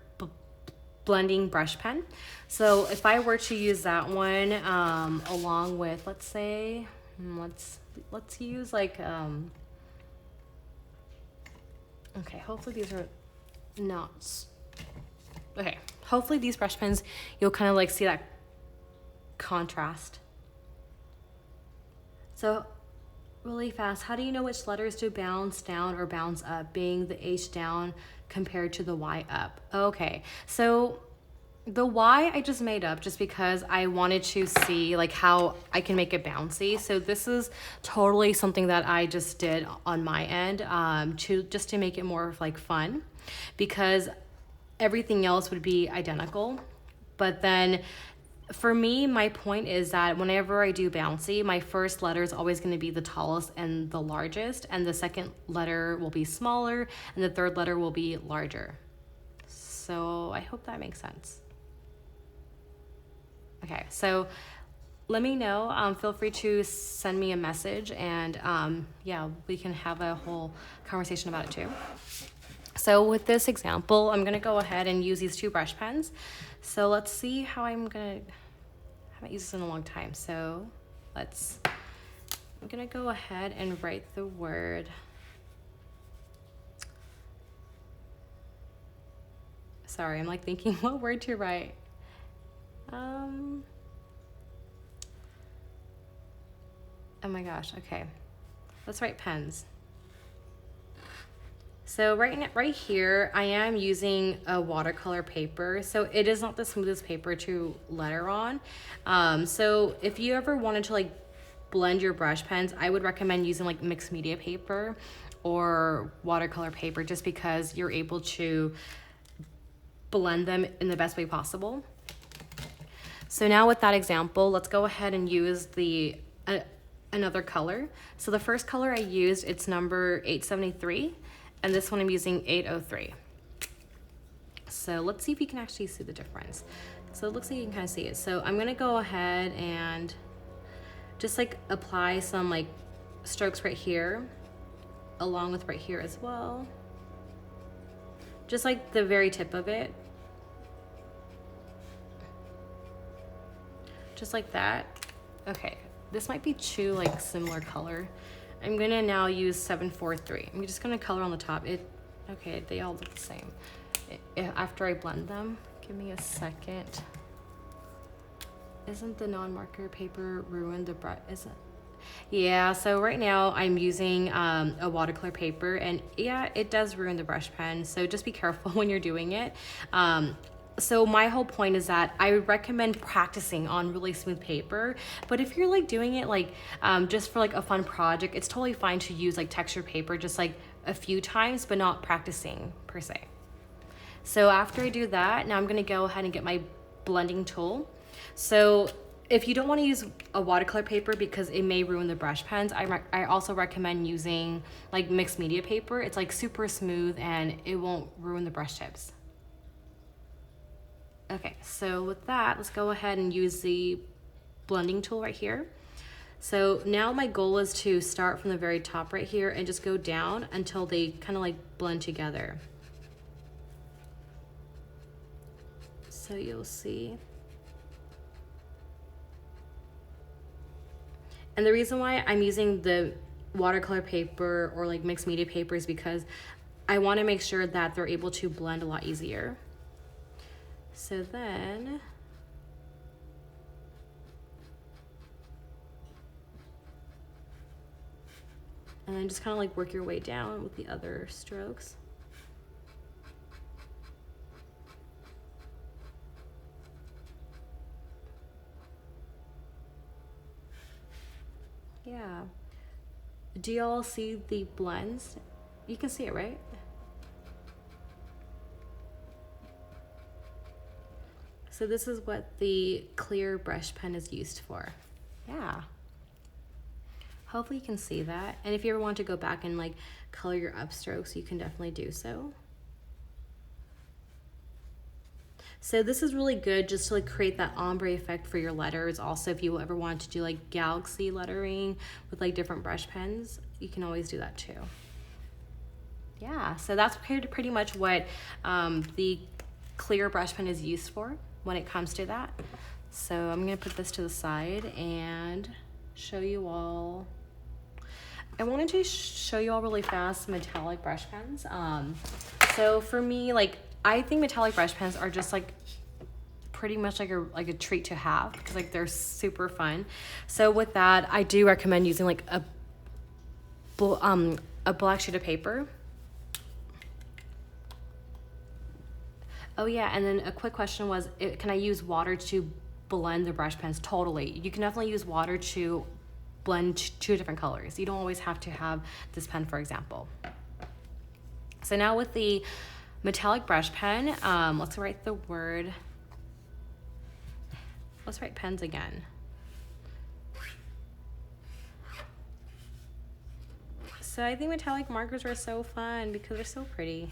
blending brush pen. So if I were to use that one along with, let's say, let's use like, okay, hopefully these are not, okay, hopefully these brush pens, you'll kind of like see that contrast. So really fast, how do you know which letters to bounce down or bounce up, being the H down compared to the Y up? Okay, so the Y I just made up just because I wanted to see like how I can make it bouncy. So this is totally something that I just did on my end to make it more like fun, because everything else would be identical. But then for me, my point is that whenever I do bouncy, my first letter is always going to be the tallest and the largest, and the second letter will be smaller, and the third letter will be larger. So I hope that makes sense. Okay, so let me know. Feel free to send me a message, and yeah, we can have a whole conversation about it too. So with this example, I'm gonna go ahead and use these two brush pens. So let's see how I haven't used this in a long time. So I'm gonna go ahead and write the word. Sorry, I'm like thinking what word to write. Oh my gosh, okay. Let's write pens. So right here, I am using a watercolor paper. So it is not the smoothest paper to letter on. So if you ever wanted to like blend your brush pens, I would recommend using like mixed media paper or watercolor paper, just because you're able to blend them in the best way possible. So now with that example, let's go ahead and use another color. So the first color I used, it's number 873. And this one I'm using 803. So let's see if you can actually see the difference. So it looks like you can kind of see it. So I'm gonna go ahead and just like apply some like strokes right here, along with right here as well. Just like the very tip of it. Just like that. Okay, this might be too like similar color. I'm gonna now use 743. I'm just gonna color on the top. Okay, they all look the same. After I blend them, give me a second. Isn't the non-marker paper ruined the brush? Isn't? Yeah, so right now I'm using a watercolor paper, and yeah, it does ruin the brush pen. So just be careful when you're doing it. So my whole point is that I would recommend practicing on really smooth paper, but if you're like doing it like just for like a fun project, it's totally fine to use like texture paper just like a few times, but not practicing per se. So after I do that, now I'm gonna go ahead and get my blending tool. So if you don't want to use a watercolor paper because it may ruin the brush pens, I also recommend using like mixed media paper. It's like super smooth and it won't ruin the brush tips. Okay, so with that, let's go ahead and use the blending tool right here. So now my goal is to start from the very top right here and just go down until they kind of like blend together. So you'll see. And the reason why I'm using the watercolor paper or like mixed media paper is because I want to make sure that they're able to blend a lot easier. So then, and then just kind of like work your way down with the other strokes. Yeah. Do y'all see the blends? You can see it, right? So this is what the clear brush pen is used for. Yeah. Hopefully you can see that. And if you ever want to go back and like color your upstrokes, you can definitely do so. So this is really good just to like create that ombre effect for your letters. Also, if you ever want to do like galaxy lettering with like different brush pens, you can always do that too. Yeah, so that's pretty much what the clear brush pen is used for when it comes to that. So I'm gonna put this to the side and show you all. I wanted to show you all really fast metallic brush pens. So for me, like, I think metallic brush pens are just like pretty much like a treat to have because like they're super fun. So with that, I do recommend using like a black sheet of paper. Oh yeah, and then a quick question was, can I use water to blend the brush pens? Totally. You can definitely use water to blend two different colors. You don't always have to have this pen, for example. So now with the metallic brush pen, let's write the word. Let's write pens again. So I think metallic markers are so fun because they're so pretty.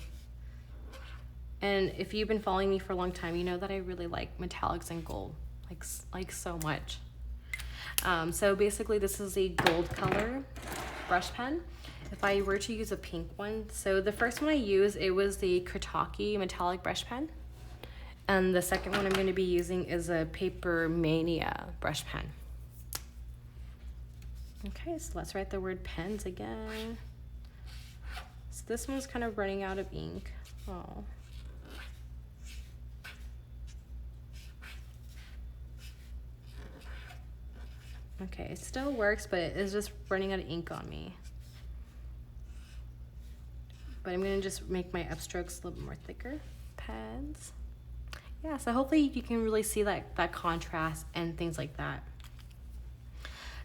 And if you've been following me for a long time, you know that I really like metallics and gold, like so much. So basically this is a gold color brush pen. If I were to use a pink one, so the first one I used, it was the Kritaki metallic brush pen. And the second one I'm going to be using is a Paper Mania brush pen. Okay, so let's write the word pens again. So this one's kind of running out of ink. Oh. Okay, it still works, but it's just running out of ink on me. But I'm gonna just make my upstrokes a little bit more thicker. Pens. Yeah, so hopefully you can really see that contrast and things like that.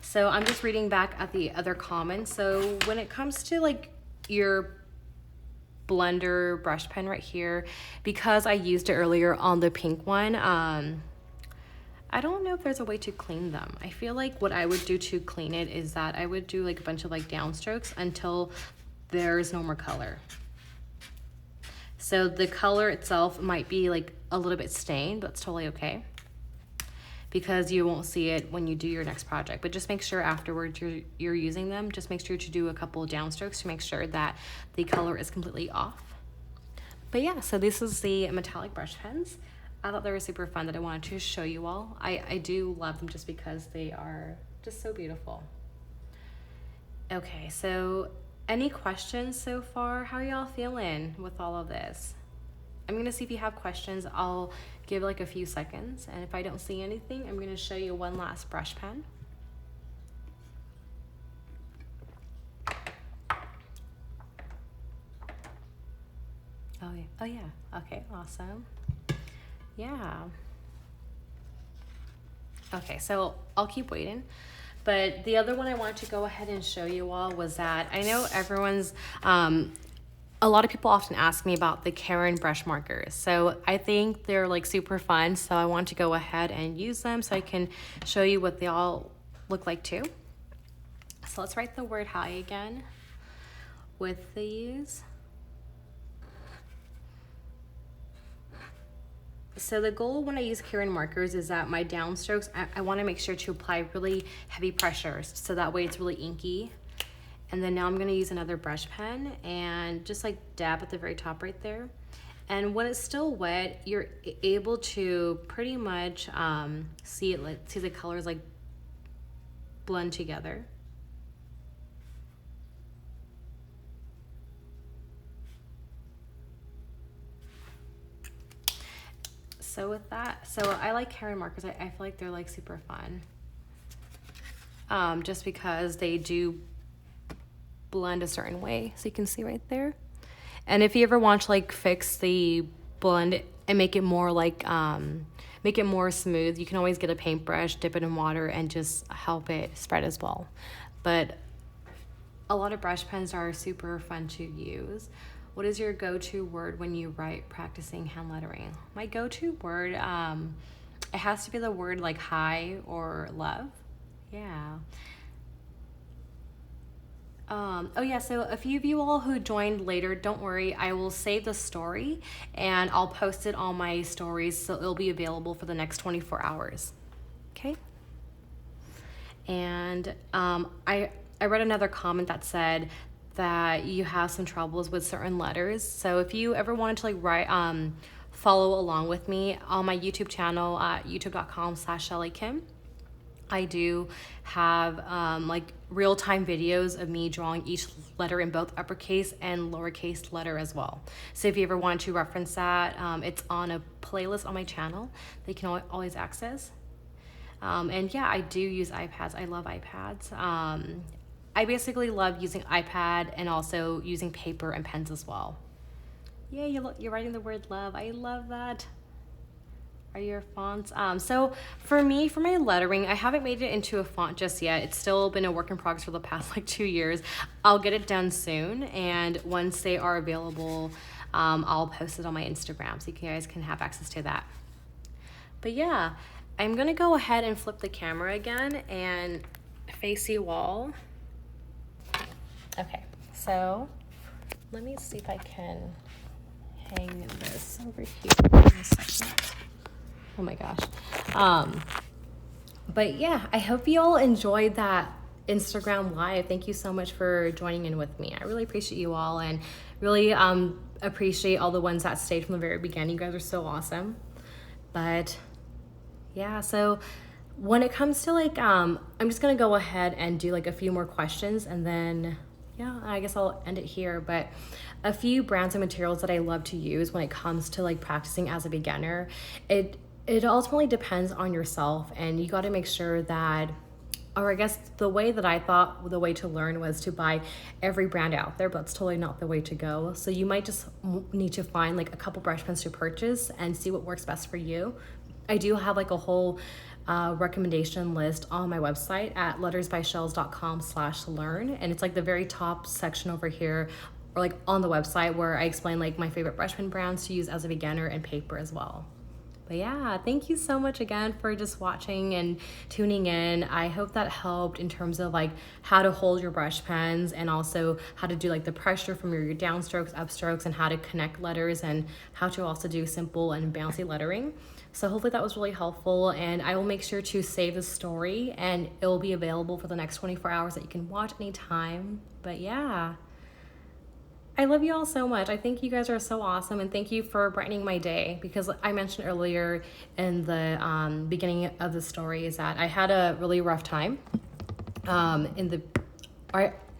So I'm just reading back at the other comments. So when it comes to like your blender brush pen right here, because I used it earlier on the pink one, I don't know if there's a way to clean them. I feel like what I would do to clean it is that I would do like a bunch of like downstrokes until there's no more color. So the color itself might be like a little bit stained, but that's totally okay because you won't see it when you do your next project. But just make sure afterwards you're using them, just make sure to do a couple of downstrokes to make sure that the color is completely off. But yeah, so this is the metallic brush pens. I thought they were super fun that I wanted to show you all. I do love them just because they are just so beautiful. Okay, so any questions so far? How are y'all feeling with all of this? I'm gonna see if you have questions. I'll give like a few seconds, and if I don't see anything, I'm gonna show you one last brush pen. Oh yeah, okay, awesome. Yeah. Okay, so I'll keep waiting. But the other one I wanted to go ahead and show you all was that I know everyone's, a lot of people often ask me about the Karen brush markers. So I think they're like super fun. So I want to go ahead and use them so I can show you what they all look like too. So let's write the word hi again with these. So the goal when I use Karen markers is that my downstrokes, I want to make sure to apply really heavy pressure so that way it's really inky. And then now I'm going to use another brush pen and just like dab at the very top right there. And when it's still wet, you're able to pretty much see the colors like blend together. So with that, so I like Karen markers. I feel like they're like super fun. Just because they do blend a certain way. So you can see right there. And if you ever want to like fix the blend and make it more like, make it more smooth, you can always get a paintbrush, dip it in water, and just help it spread as well. But a lot of brush pens are super fun to use. What is your go-to word when you write practicing hand lettering? My go-to word, it has to be the word like hi or love. Yeah. Oh yeah, so a few of you all who joined later, don't worry, I will save the story and I'll post it on my stories so it'll be available for the next 24 hours. Okay? And I read another comment that said that you have some troubles with certain letters. So if you ever wanted to like write, follow along with me on my YouTube channel at youtube.com/ShellyKim. I do have like real-time videos of me drawing each letter in both uppercase and lowercase letter as well. So if you ever want to reference that, it's on a playlist on my channel that you can always access. And yeah, I do use iPads. I love iPads. I basically love using iPad and also using paper and pens as well. Yeah, you're writing the word love. I love that. Are your fonts? So for me, for my lettering, I haven't made it into a font just yet. It's still been a work in progress for the past like 2 years. I'll get it done soon, and once they are available, I'll post it on my Instagram so you guys can have access to that. But yeah, I'm gonna go ahead and flip the camera again and face you all. Okay, so let me see if I can hang this over here in a second. Oh my gosh. But yeah, I hope you all enjoyed that Instagram live. Thank you so much for joining in with me. I really appreciate you all, and really appreciate all the ones that stayed from the very beginning. You guys are so awesome. But yeah, so when it comes to like, I'm just gonna go ahead and do like a few more questions, and then yeah, I guess I'll end it here. But a few brands and materials that I love to use when it comes to like practicing as a beginner, it ultimately depends on yourself, and you got to make sure that, or I guess the way that I thought the way to learn was to buy every brand out there, but that's totally not the way to go. So you might just need to find like a couple brush pens to purchase and see what works best for you. I do have like a whole recommendation list on my website at lettersbyshells.com/learn, and it's like the very top section over here, or like on the website, where I explain like my favorite brush pen brands to use as a beginner and paper as well. But yeah, thank you so much again for just watching and tuning in. I hope that helped in terms of like how to hold your brush pens, and also how to do like the pressure from your downstrokes, upstrokes, and how to connect letters, and how to also do simple and bouncy lettering. So hopefully that was really helpful, and I will make sure to save the story, and it will be available for the next 24 hours that you can watch anytime. But yeah, I love you all so much. I think you guys are so awesome, and thank you for brightening my day, because I mentioned earlier in the beginning of the story is that I had a really rough time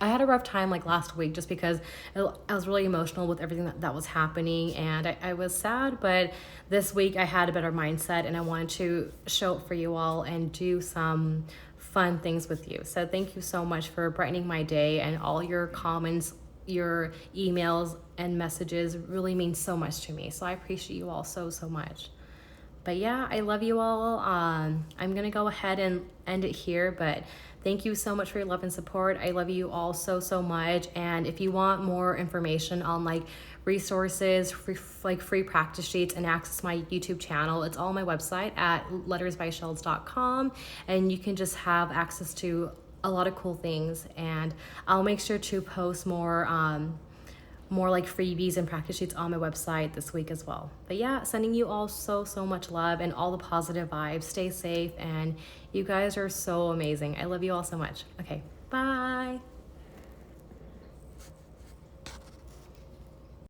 I had a rough time like last week, just because I was really emotional with everything that was happening, and I was sad. But this week I had a better mindset, and I wanted to show it for you all and do some fun things with you. So thank you so much for brightening my day, and all your comments, your emails and messages really mean so much to me. So I appreciate you all so much. But yeah, I love you all. I'm gonna go ahead and end it here, but thank you so much for your love and support. I love you all so much. And if you want more information on like resources, free practice sheets, and access my YouTube channel, it's all on my website at lettersbyshells.com, and you can just have access to a lot of cool things. And I'll make sure to post more like freebies and practice sheets on my website this week as well. But yeah, sending you all so much love and all the positive vibes. Stay safe, and you guys are so amazing. I love you all so much. Okay, bye.